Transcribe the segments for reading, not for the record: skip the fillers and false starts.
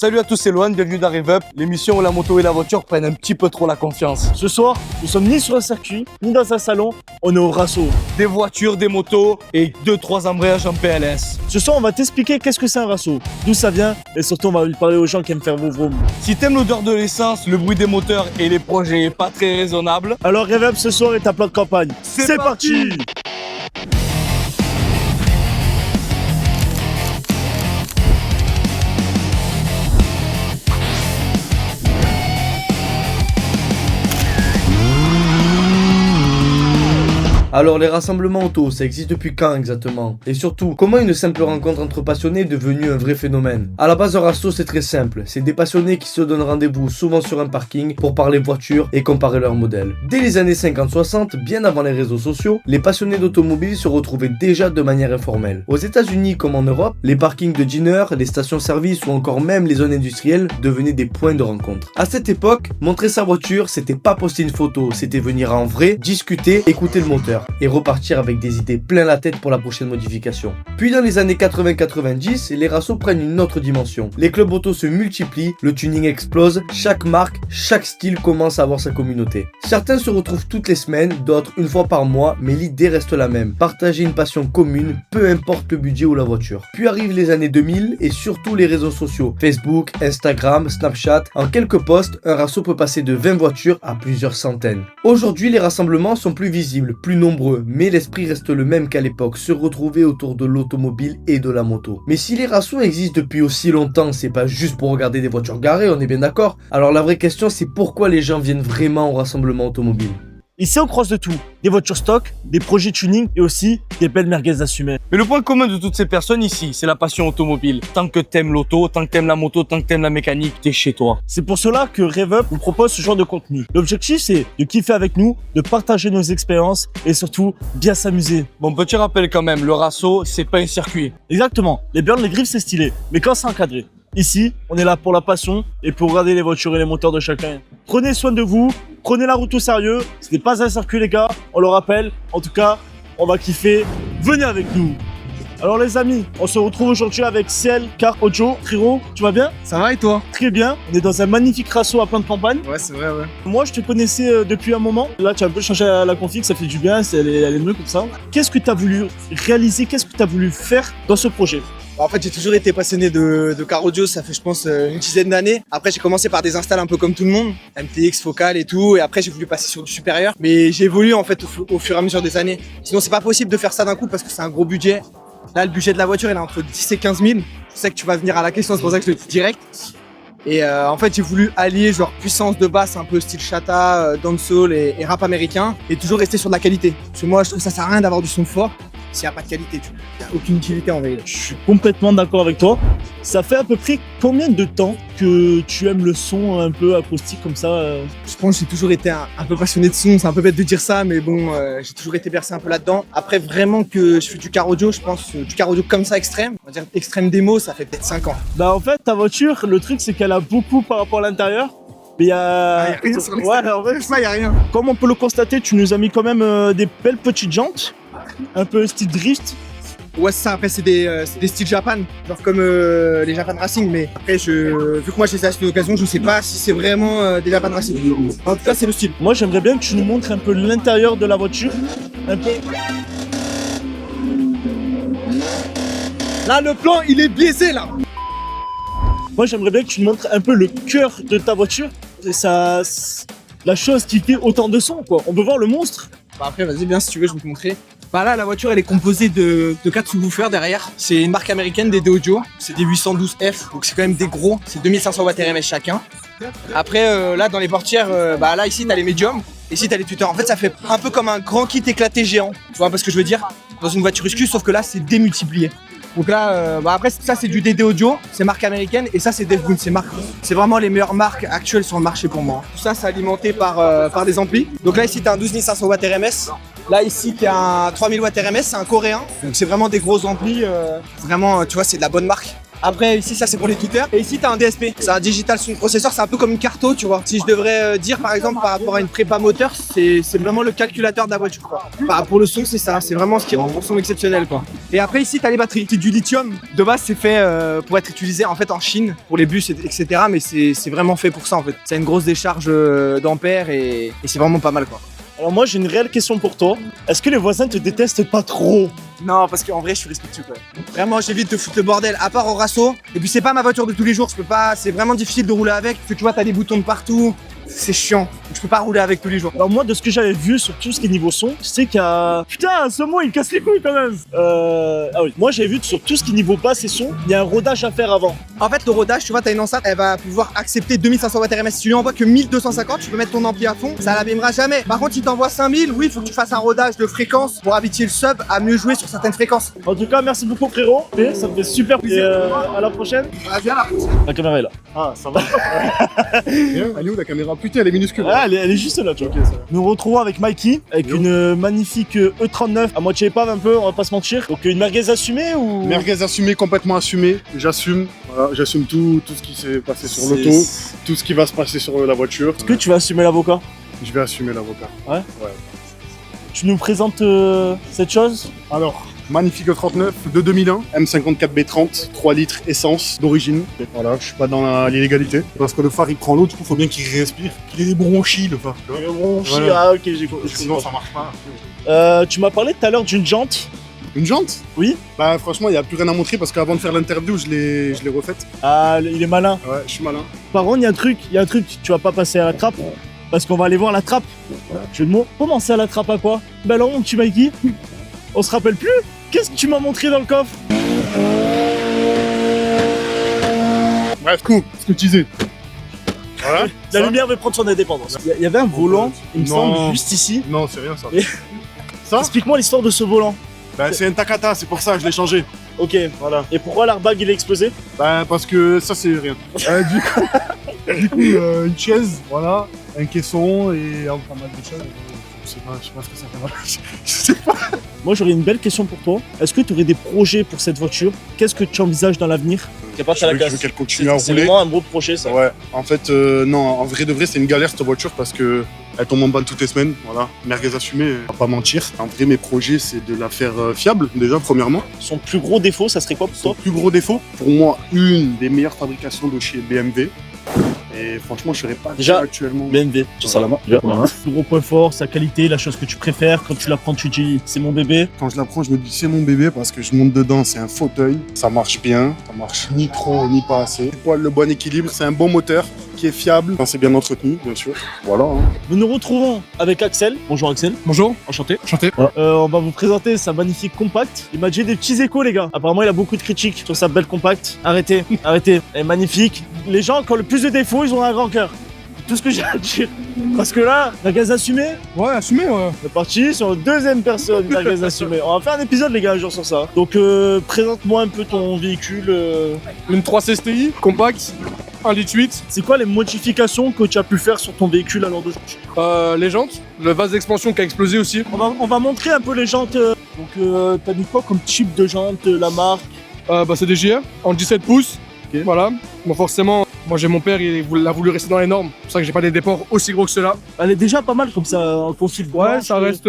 Salut à tous, c'est Lohan, bienvenue dans Rev Up, l'émission où la moto et la voiture prennent un petit peu trop la confiance. Ce soir, nous sommes ni sur un circuit, ni dans un salon, on est au Rasso. Des voitures, des motos et 2-3 embrayages en PLS. Ce soir, on va t'expliquer qu'est-ce que c'est un Rasso, d'où ça vient, et surtout on va lui parler aux gens qui aiment faire vroom. Si t'aimes l'odeur de l'essence, le bruit des moteurs et les projets pas très raisonnables, alors Rev Up ce soir est ta plan de campagne. C'est parti. Alors les rassemblements auto, ça existe depuis quand exactement? Et surtout, comment une simple rencontre entre passionnés est devenue un vrai phénomène? À la base, un rasso c'est très simple, c'est des passionnés qui se donnent rendez-vous souvent sur un parking pour parler voiture et comparer leurs modèles. Dès les années 50-60, bien avant les réseaux sociaux, les passionnés d'automobile se retrouvaient déjà de manière informelle. Aux États-Unis comme en Europe, les parkings de dinner, les stations-service ou encore même les zones industrielles devenaient des points de rencontre. À cette époque, montrer sa voiture, c'était pas poster une photo, c'était venir en vrai, discuter, écouter le moteur et repartir avec des idées plein la tête pour la prochaine modification. Puis dans les années 80-90, les rassos prennent une autre dimension. Les clubs auto se multiplient, le tuning explose, chaque marque, chaque style commence à avoir sa communauté. Certains se retrouvent toutes les semaines, d'autres une fois par mois, mais l'idée reste la même, partager une passion commune, peu importe le budget ou la voiture. Puis arrivent les années 2000 et surtout les réseaux sociaux, Facebook, Instagram, Snapchat. En quelques posts, un rasso peut passer de 20 voitures à plusieurs centaines. Aujourd'hui, les rassemblements sont plus visibles, plus nombreux, mais l'esprit reste le même qu'à l'époque, se retrouver autour de l'automobile et de la moto. Mais si les rassos existent depuis aussi longtemps, c'est pas juste pour regarder des voitures garées, on est bien d'accord. Alors la vraie question, c'est pourquoi les gens viennent vraiment au rassemblement automobile? Ici on croise de tout, des voitures stock, des projets tuning et aussi des belles merguez assumées. Mais le point commun de toutes ces personnes ici, c'est la passion automobile. Tant que t'aimes l'auto, tant que t'aimes la moto, tant que t'aimes la mécanique, t'es chez toi. C'est pour cela que Rev Up vous propose ce genre de contenu. L'objectif c'est de kiffer avec nous, de partager nos expériences et surtout bien s'amuser. Bon, petit rappel quand même, le rasso, c'est pas un circuit. Exactement, les burns, les griffes c'est stylé, mais quand c'est encadré. Ici, on est là pour la passion et pour regarder les voitures et les moteurs de chacun. Prenez soin de vous, prenez la route au sérieux, ce n'est pas un circuit les gars, on le rappelle. En tout cas, on va kiffer, venez avec nous. Alors les amis, on se retrouve aujourd'hui avec Ciel, Car, Ojo. Frérot, tu vas bien? Ça va et toi? Très bien, on est dans un magnifique rasso à plein de campagne. Ouais, c'est vrai, ouais. Moi, je te connaissais depuis un moment. Là, tu as un peu changé la config, ça fait du bien, elle est mieux comme ça. Qu'est-ce que tu as voulu réaliser, qu'est-ce que tu as voulu faire dans ce projet? En fait, j'ai toujours été passionné de car audio, ça fait je pense une dizaine d'années. Après, j'ai commencé par des installs un peu comme tout le monde, MTX, Focal et tout, et après j'ai voulu passer sur du supérieur. Mais j'ai évolué en fait au fur et à mesure des années. Sinon, c'est pas possible de faire ça d'un coup parce que c'est un gros budget. Là, le budget de la voiture, il est entre 10 et 15 000. Je sais que tu vas venir à la question, c'est pour ça que je le dis direct. Et en fait, j'ai voulu allier genre puissance de basse, un peu style chata, dancehall et rap américain, et toujours rester sur de la qualité. Parce que moi, je trouve que ça sert à rien d'avoir du son fort s'il n'y a pas de qualité. Il n'y a aucune utilité en vérité. Je suis complètement d'accord avec toi. Ça fait à peu près combien de temps que tu aimes le son un peu acoustique comme ça Je pense que j'ai toujours été un peu passionné de son, c'est un peu bête de dire ça, mais bon, j'ai toujours été bercé un peu là-dedans. Après, vraiment que je fais du car audio, je pense du car audio comme ça extrême, on va dire extrême démo, ça fait peut-être 5 ans. Bah en fait, ta voiture, le truc c'est qu'elle a beaucoup par rapport à l'intérieur. Mais il y a... Ah, y a rien sur ouais, en fait, il y a rien. comme on peut le constater, tu nous as mis quand même des belles petites jantes, un peu style drift. Ouais, c'est ça, après c'est des styles Japan, genre comme les Japan Racing, mais après vu que moi je les ai achetés d'occasion, je sais pas si c'est vraiment des Japan Racing. En tout cas, c'est le style. Moi j'aimerais bien que tu nous montres un peu l'intérieur de la voiture, un peu. Là, le plan, il est biaisé là. Moi j'aimerais bien que tu nous montres un peu le cœur de ta voiture, et ça, la chose qui fait autant de son quoi. On peut voir le monstre. Bah après, vas-y, bien si tu veux, je vais te montrer. Bah là, la voiture, elle est composée de 4 subwoofers derrière. C'est une marque américaine, des Audio. C'est des 812F, donc c'est quand même des gros. C'est 2500 watts RMS chacun. Après, là, dans les portières, bah là, ici, t'as les médiums. Ici, t'as les tuteurs. En fait, ça fait un peu comme un grand kit éclaté géant. Tu vois un peu ce que je veux dire? Dans une voiture uscue, sauf que là, c'est démultiplié. Donc là, bah après, ça, c'est du DD Audio. C'est marque américaine. Et ça, c'est Devgoon. C'est vraiment les meilleures marques actuelles sur le marché pour moi. Tout ça, c'est alimenté par des amplis. Donc là, ici, t'as un 12500 watts RMS. Là ici t'es un 3000 watts RMS, c'est un coréen, donc c'est vraiment des gros amplis, vraiment tu vois c'est de la bonne marque. Après, ici, ça c'est pour les tweeters. Et ici, t'as un DSP. C'est un Digital Sound Processor. C'est un peu comme une carto, tu vois. Si je devrais dire, par exemple, par rapport à une prépa moteur, c'est vraiment le calculateur de la voiture, quoi. Bah, pour le son, c'est ça. C'est vraiment ce qui rend ton son exceptionnel, quoi. Et après, ici, t'as les batteries. C'est du lithium. De base, c'est fait pour être utilisé en fait en Chine pour les bus, etc. Mais c'est vraiment fait pour ça, en fait. Ça a une grosse décharge d'ampères et c'est vraiment pas mal, quoi. Alors moi j'ai une réelle question pour toi. Est-ce que les voisins te détestent pas trop? Non, parce qu'en vrai, je suis respectueux, quoi. Vraiment, j'évite de foutre le bordel, à part au Rasso. Et puis, c'est pas ma voiture de tous les jours, je peux pas. C'est vraiment difficile de rouler avec, parce que tu vois, t'as des boutons de partout. C'est chiant. Je peux pas rouler avec tous les jours. Alors moi de ce que j'avais vu sur tout ce qui est niveau son, je sais qu'il y a... Putain, ce mot il me casse les couilles quand même. Ah oui, moi j'avais vu que sur tout ce qui est niveau basse et son, il y a un rodage à faire avant. En fait, le rodage, tu vois, t'as une enceinte, elle va pouvoir accepter 2500 Wh/RMS. Si tu lui envoies que 1250, tu peux mettre ton ampli à fond, ça l'abîmera jamais. Par contre, si t'envoies 5000, oui, il faut que tu fasses un rodage de fréquence pour habituer le sub à mieux jouer sur certaines fréquences. En tout cas, merci beaucoup frérot. Et ça me fait super plaisir. À la prochaine. Ah, viens là. La caméra est là. Ah, ça va. Elle est où la caméra? Putain, elle est minuscule. Ah, elle est juste là, tu vois. Ok, ça va. Nous retrouvons avec Mikey, avec une magnifique E39 à moitié épave un peu, on va pas se mentir. Donc une merguez assumée ou... Merguez assumé, complètement assumé. J'assume. Voilà, j'assume tout ce qui s'est passé sur l'auto, tout ce qui va se passer sur la voiture. Est-ce que tu vas assumer l'avocat? Je vais assumer l'avocat. Ouais. Tu nous présentes cette chose? Alors, magnifique E39 de 2001, M54 B30, 3 litres essence d'origine. Voilà, je suis pas dans l'illégalité. Parce que le phare il prend l'eau, du coup faut bien qu'il respire, qu'il ait des bronchies le phare. Tu vois. Voilà. Ah ok, j'ai compris. Sinon ça marche pas. Tu m'as parlé tout à l'heure d'une jante. Une jante? Oui. Bah franchement il n'y a plus rien à montrer parce qu'avant de faire l'interview je l'ai refaite. Ah, il est malin. Ouais, je suis malin. Par contre, il y a un truc, tu vas pas passer à la trappe. Parce qu'on va aller voir la trappe. Jeu de mots. Comment ça, la trappe à quoi? Bah alors, mon petit Mikey, on se rappelle plus? Qu'est-ce que tu m'as montré dans le coffre? Bref, coup, ce que tu disais. Voilà. La Ça. lumière veut prendre son indépendance. Il y avait un volant, il me Non. semble, juste ici. Non, c'est rien ça. Mais- Ça? Explique-moi l'histoire de ce volant. Bah c'est un Takata, c'est pour ça que je l'ai changé. Ok, voilà. Et pourquoi l'airbag il est explosé? Bah parce que ça c'est rien. Du coup, une chaise, voilà, un caisson et pas mal de choses. Je sais pas ce que ça fait mal. Je sais pas. Moi j'aurais une belle question pour toi. Est-ce que tu aurais des projets pour cette voiture? Qu'est-ce que tu envisages dans l'avenir? Je veux qu'elle continue à C'est rouler. vraiment un beau projet ça. Ouais, en fait, non, en vrai de vrai, c'est une galère cette voiture parce que elle tombe en panne toutes les semaines. Voilà, merguez assumé, on va pas mentir. En vrai, mes projets, c'est de la faire fiable, déjà, premièrement. Son plus gros défaut, ça serait quoi pour Son toi? plus gros défaut, pour moi, une des meilleures fabrications de chez BMW. Et franchement, je serais pas Déjà, actuellement. BMW, tu ça la main. Le gros point fort, sa qualité, la chose que tu préfères. Quand tu la prends, tu dis c'est mon bébé. Quand je la prends, je me dis c'est mon bébé parce que je monte dedans, c'est un fauteuil, ça marche bien, ça marche ni trop ni pas assez. Le bon équilibre, c'est un bon moteur qui est fiable, quand c'est bien entretenu, bien sûr. Voilà. Hein. Nous nous retrouvons avec Axel. Bonjour Axel. Bonjour. Enchanté. Enchanté. On va vous présenter sa magnifique compacte. Il m'a dit des petits échos les gars. Apparemment il a beaucoup de critiques sur sa belle compacte. Arrêtez, arrêtez. Elle est magnifique. Les gens qui ont le plus de défauts, ils ont un grand cœur. Tout ce que j'ai à dire. Parce que là, merguez assumé, Ouais, assumé, ouais. on est parti sur une deuxième personne merguez assumé. On va faire un épisode les gars un jour sur ça. Donc présente-moi un peu ton véhicule. Une 316 Ti, compacte, 1,8 litre. C'est quoi les modifications que tu as pu faire sur ton véhicule à l'heure d'aujourd'hui? Les jantes, le vase d'expansion qui a explosé aussi. On va montrer un peu les jantes. Donc t'as mis quoi comme type de jantes, la marque? C'est des JR en 17 pouces. Ok. Voilà. Bon, forcément, moi j'ai mon père, il a voulu rester dans les normes. C'est pour ça que j'ai pas des déports aussi gros que ceux-là. Elle est déjà pas mal comme ça en config. Ouais, ça reste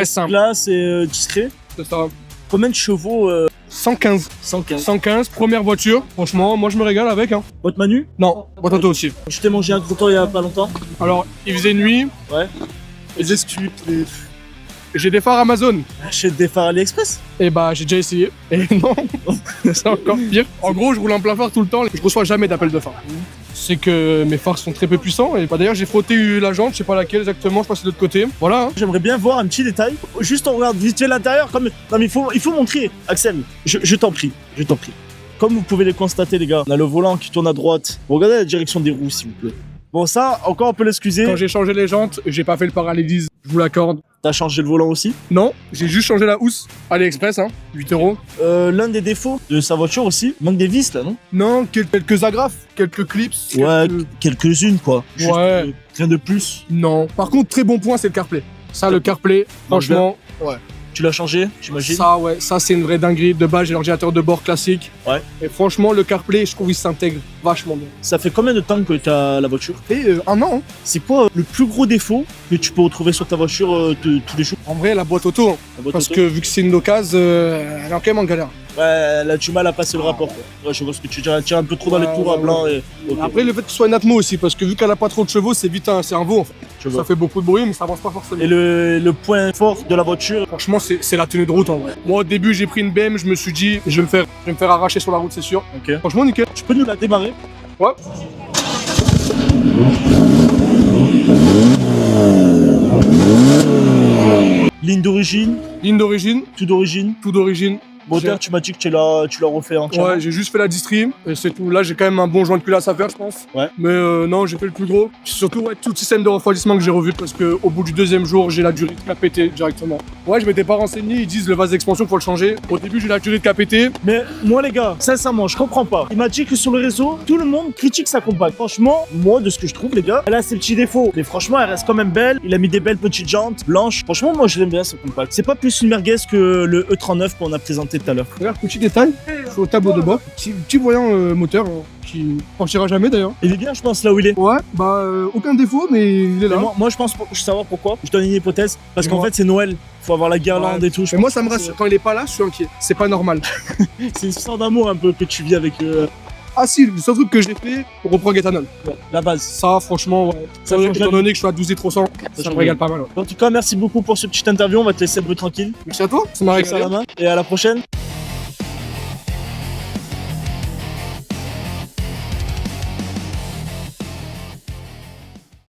simple. Classe et discret. C'est ça. Combien de chevaux 115. 115. 115, première voiture. Franchement, moi je me régale avec. Hein. Votre Manu? Non, boîte auto aussi. Je t'ai mangé un gros il y a pas longtemps. Alors, il faisait nuit. Ouais. Les excuses, les... J'ai des phares Amazon. Achète des phares AliExpress. Et bah, j'ai déjà essayé. Et non, c'est encore pire. En gros, je roule en plein phare tout le temps. Je reçois jamais d'appel de phare. C'est que mes phares sont très peu puissants. Et d'ailleurs, j'ai frotté la jante, je sais pas laquelle exactement, je passe de l'autre côté. Voilà. Hein. J'aimerais bien voir un petit détail. Juste on regarde vite fait l'intérieur. Comme... Non mais il faut montrer. Axel, je t'en prie. Je t'en prie. Comme vous pouvez le constater les gars, on a le volant qui tourne à droite. Regardez la direction des roues s'il vous plaît. Bon ça, encore on peut l'excuser. Quand j'ai changé les jantes, j'ai pas fait le parallélisme, je vous l'accorde. T'as changé le volant aussi. Non, j'ai juste changé la housse. AliExpress, hein, 8 €. L'un des défauts de sa voiture aussi, manque des vis là non? Non, quelques agrafes, quelques clips. Ouais, quelques-unes quoi. Juste, rien de plus. Non. Par contre, très bon point, c'est le CarPlay. Ça, le CarPlay, franchement, ouais. Tu l'as changé, j'imagine. Ça, ouais, ça c'est une vraie dinguerie. De base, j'ai l'ordinateur de bord classique. Ouais. Et franchement, le CarPlay, je trouve qu'il s'intègre vachement bien. Ça fait combien de temps que tu as la voiture? Et un an, hein. C'est quoi le plus gros défaut que tu peux retrouver sur ta voiture tous les jours? En vrai, la boîte auto. La boîte Parce auto que vu que c'est une occasion, elle est quand même en galère. Ouais, elle a du mal à passer le rapport. Quoi. Ouais, je vois ce que tu dis. Elle tire un peu trop dans les Ouais, tours à ouais, blanc. Et... ok, Après, le fait que ce soit une Atmo aussi, parce que vu qu'elle a pas trop de chevaux, c'est vite c'est un veau en fait. je vois. Ça fait beaucoup de bruit, mais ça avance pas forcément. Et le point fort de la voiture, Franchement, c'est la tenue de route en vrai. Moi, au début, j'ai pris une BM, je me suis dit, je vais me faire arracher sur la route, c'est sûr. ok. Franchement, nickel. Tu peux nous la démarrer? Ouais. Ligne d'origine, Ligne d'origine, tout d'origine. tout d'origine. Moteur, tu m'as dit que tu l'as refait entièrement. Ouais, j'ai juste fait la distrib et c'est tout. Là, j'ai quand même un bon joint de culasse à faire, je pense. Ouais. Mais non, j'ai fait le plus gros. Surtout, ouais, tout le système de refroidissement que j'ai revu parce qu'au bout du deuxième jour, j'ai la durite qui a pété directement. Ouais, je m'étais pas renseigné. Ils disent le vase d'expansion, faut le changer. Au début, j'ai la durite qui a pété. Mais moi, les gars, sincèrement, je comprends pas. Il m'a dit que sur le réseau, tout le monde critique sa compact. Franchement, moi, de ce que je trouve, les gars, elle a ses petits défauts. Mais franchement, elle reste quand même belle. Il a mis des belles petites jantes blanches. Franchement, moi, je l'aime bien, ce compact. C'est pas plus une merguez que le E39 qu'on a présenté tout à l'heure. Regarde, petit détail, je suis au tableau de bord. Petit voyant moteur qui partira jamais d'ailleurs. Il est bien, je pense, là où il est. Ouais, bah aucun défaut, mais il est là. Mais moi, je pense, je savoir pourquoi. Je donne une hypothèse. Parce qu'en Dis-moi. fait, c'est Noël. Faut avoir la guirlande et tout. Mais moi, ça me rassure. Quand il est pas là, je suis inquiet. C'est pas normal. C'est une histoire d'amour un peu que tu vis avec Ah si, le seul truc que j'ai fait, pour reprendre éthanol. la base. Ça, franchement, ouais. Ça Ça, change étant la donné que je suis à 12 litres au 100, ça change me régale pas mal. Ouais. En tout cas, merci beaucoup pour ce petit interview. On va te laisser un peu tranquille. Merci à toi, ça m'a Avec ça à régalé. la main. Et à la prochaine.